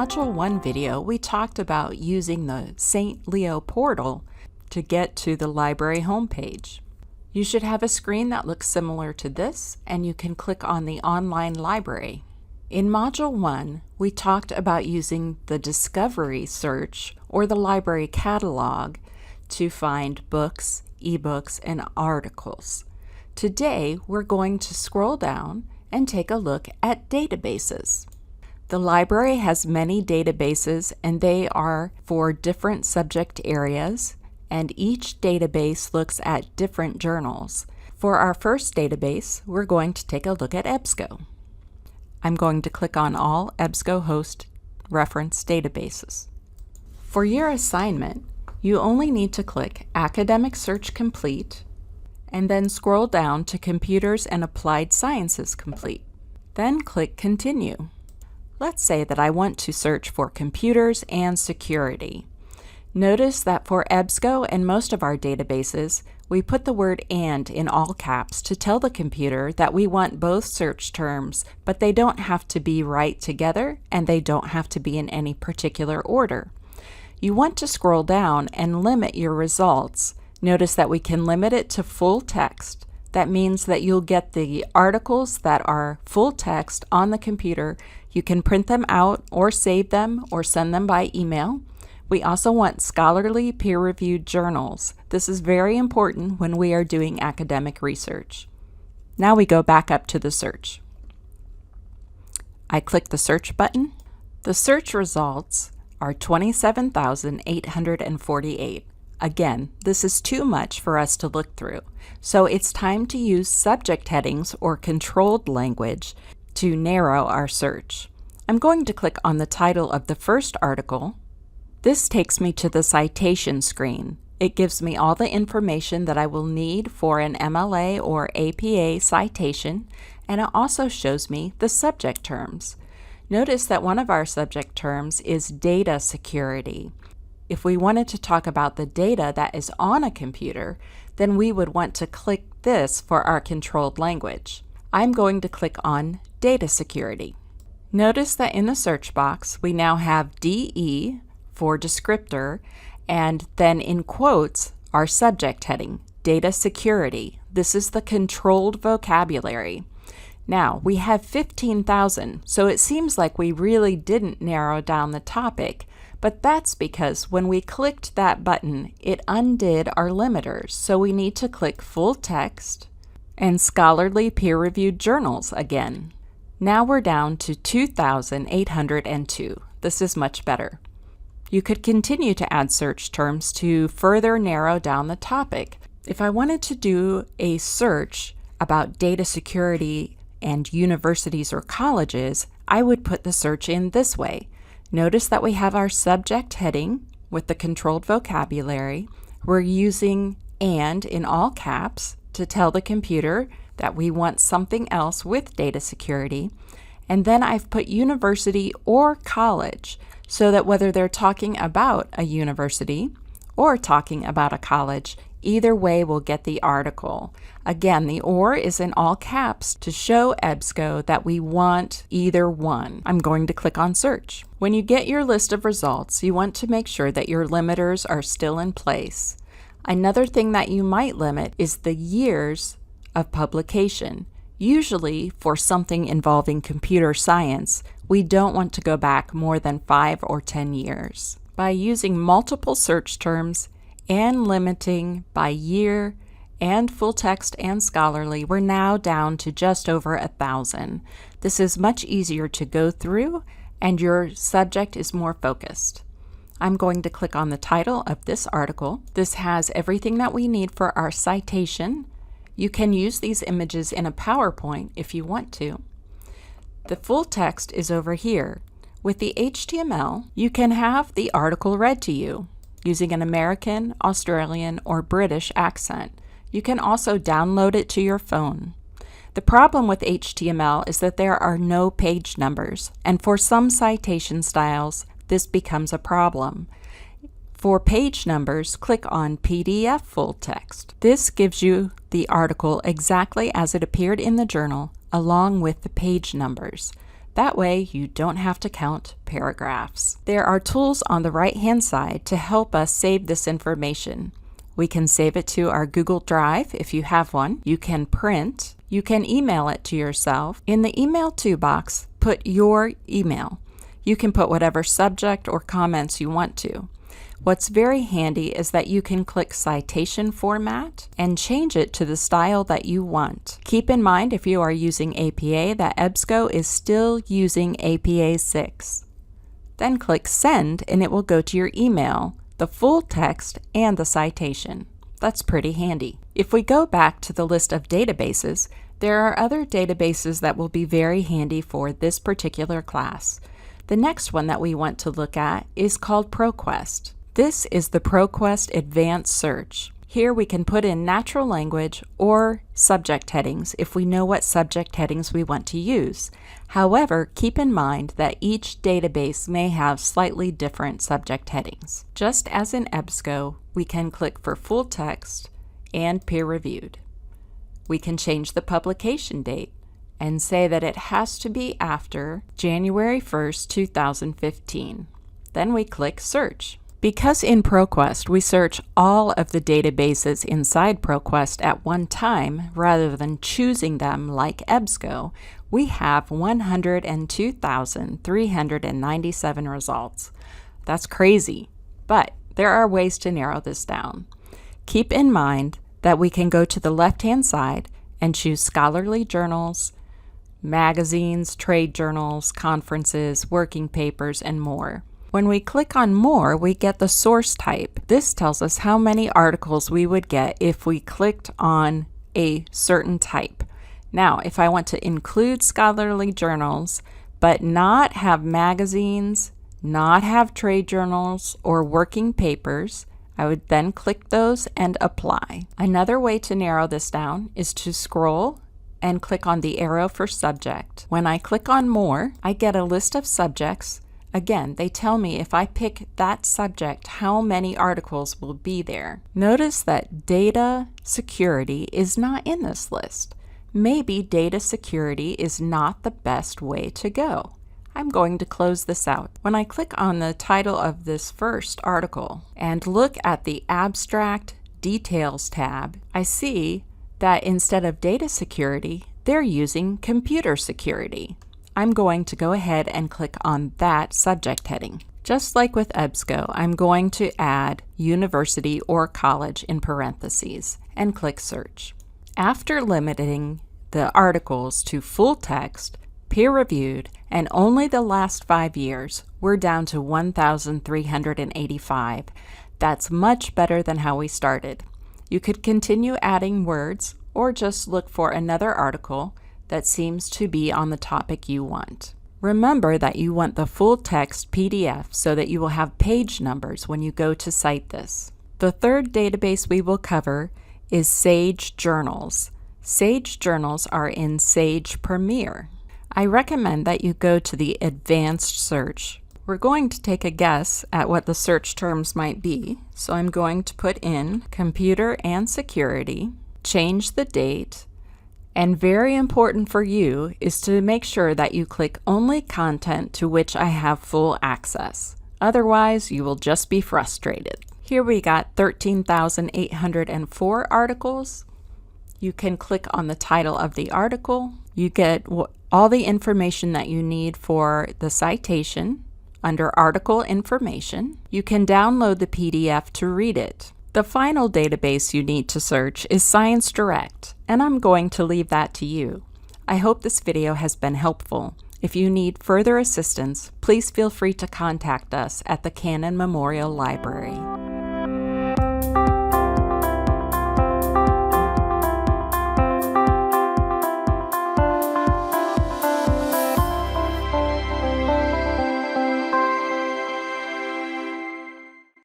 Module 1 video, we talked about using the St. Leo portal to get to the library homepage. You should have a screen that looks similar to this, and you can click on the online library. In Module 1, we talked about using the Discovery search or the library catalog to find books, ebooks, and articles. Today, we're going to scroll down and take a look at databases. The library has many databases, and they are for different subject areas, and each database looks at different journals. For our first database, we're going to take a look at EBSCO. I'm going to click on all EBSCO host reference databases. For your assignment, you only need to click Academic Search Complete, and then scroll down to Computers and Applied Sciences Complete. Then click Continue. Let's say that I want to search for computers and security. Notice that for EBSCO and most of our databases, we put the word "and" in all caps to tell the computer that we want both search terms, but they don't have to be right together and they don't have to be in any particular order. You want to scroll down and limit your results. Notice that we can limit it to full text. That means that you'll get the articles that are full text on the computer. You can print them out or save them or send them by email. We also want scholarly peer-reviewed journals. This is very important when we are doing academic research. Now we go back up to the search. I click the search button. The search results are 27,848. Again, this is too much for us to look through, so it's time to use subject headings or controlled language to narrow our search. I'm going to click on the title of the first article. This takes me to the citation screen. It gives me all the information that I will need for an MLA or APA citation, and it also shows me the subject terms. Notice that one of our subject terms is data security. If we wanted to talk about the data that is on a computer, then we would want to click this for our controlled language. I'm going to click on data security. Notice that in the search box, we now have DE for descriptor, and then in quotes, our subject heading, data security. This is the controlled vocabulary. Now, we have 15,000, so it seems like we really didn't narrow down the topic, but that's because when we clicked that button, it undid our limiters, so we need to click full text and scholarly peer-reviewed journals again. Now we're down to 2,802. This is much better. You could continue to add search terms to further narrow down the topic. If I wanted to do a search about data security and universities or colleges, I would put the search in this way. Notice that we have our subject heading with the controlled vocabulary. We're using "and" in all caps to tell the computer that we want something else with data security. And then I've put university or college so that whether they're talking about a university or talking about a college, either way we'll get the article. Again, the "or" is in all caps to show EBSCO that we want either one. I'm going to click on search. When you get your list of results, you want to make sure that your limiters are still in place. Another thing that you might limit is the years of publication. Usually, for something involving computer science, we don't want to go back more than 5 or 10 years. By using multiple search terms and limiting by year and full text and scholarly, we're now down to just over 1,000. This is much easier to go through, and your subject is more focused. I'm going to click on the title of this article. This has everything that we need for our citation. You can use these images in a PowerPoint if you want to. The full text is over here. With the HTML, you can have the article read to you using an American, Australian, or British accent. You can also download it to your phone. The problem with HTML is that there are no page numbers, and for some citation styles, this becomes a problem. For page numbers, click on PDF full text. This gives you the article exactly as it appeared in the journal, along with the page numbers. That way you don't have to count paragraphs. There are tools on the right-hand side to help us save this information. We can save it to our Google Drive if you have one. You can print. You can email it to yourself. In the email to box, put your email. You can put whatever subject or comments you want to. What's very handy is that you can click citation format and change it to the style that you want. Keep in mind, if you are using APA, that EBSCO is still using APA 6. Then click send and it will go to your email, the full text, and the citation. That's pretty handy. If we go back to the list of databases, there are other databases that will be very handy for this particular class. The next one that we want to look at is called ProQuest. This is the ProQuest Advanced Search. Here we can put in natural language or subject headings if we know what subject headings we want to use. However, keep in mind that each database may have slightly different subject headings. Just as in EBSCO, we can click for full text and peer-reviewed. We can change the publication date and say that it has to be after January 1st, 2015. Then we click Search. Because in ProQuest we search all of the databases inside ProQuest at one time rather than choosing them like EBSCO, we have 102,397 results. That's crazy, but there are ways to narrow this down. Keep in mind that we can go to the left-hand side and choose scholarly journals, magazines, trade journals, conferences, working papers, and more. When we click on More, we get the source type. This tells us how many articles we would get if we clicked on a certain type. Now, if I want to include scholarly journals, but not have magazines, not have trade journals, or working papers, I would then click those and apply. Another way to narrow this down is to scroll and click on the arrow for subject. When I click on More, I get a list of subjects. Again, they tell me if I pick that subject, how many articles will be there. Notice that data security is not in this list. Maybe data security is not the best way to go. I'm going to close this out. When I click on the title of this first article and look at the Abstract Details tab, I see that instead of data security, they're using computer security. I'm going to go ahead and click on that subject heading. Just like with EBSCO, I'm going to add university or college in parentheses and click search. After limiting the articles to full text, peer-reviewed, and only the last 5 years, we're down to 1,385. That's much better than how we started. You could continue adding words or just look for another article that seems to be on the topic you want. Remember that you want the full text PDF so that you will have page numbers when you go to cite this. The third database we will cover is Sage Journals. Sage Journals are in Sage Premier. I recommend that you go to the Advanced Search. We're going to take a guess at what the search terms might be, so I'm going to put in computer and security, change the date, and very important for you is to make sure that you click only content to which I have full access. Otherwise, you will just be frustrated. Here we got 13,804 articles. You can click on the title of the article. You get all the information that you need for the citation under Article Information. You can download the PDF to read it. The final database you need to search is Science Direct, and I'm going to leave that to you. I hope this video has been helpful. If you need further assistance, please feel free to contact us at the Cannon Memorial Library.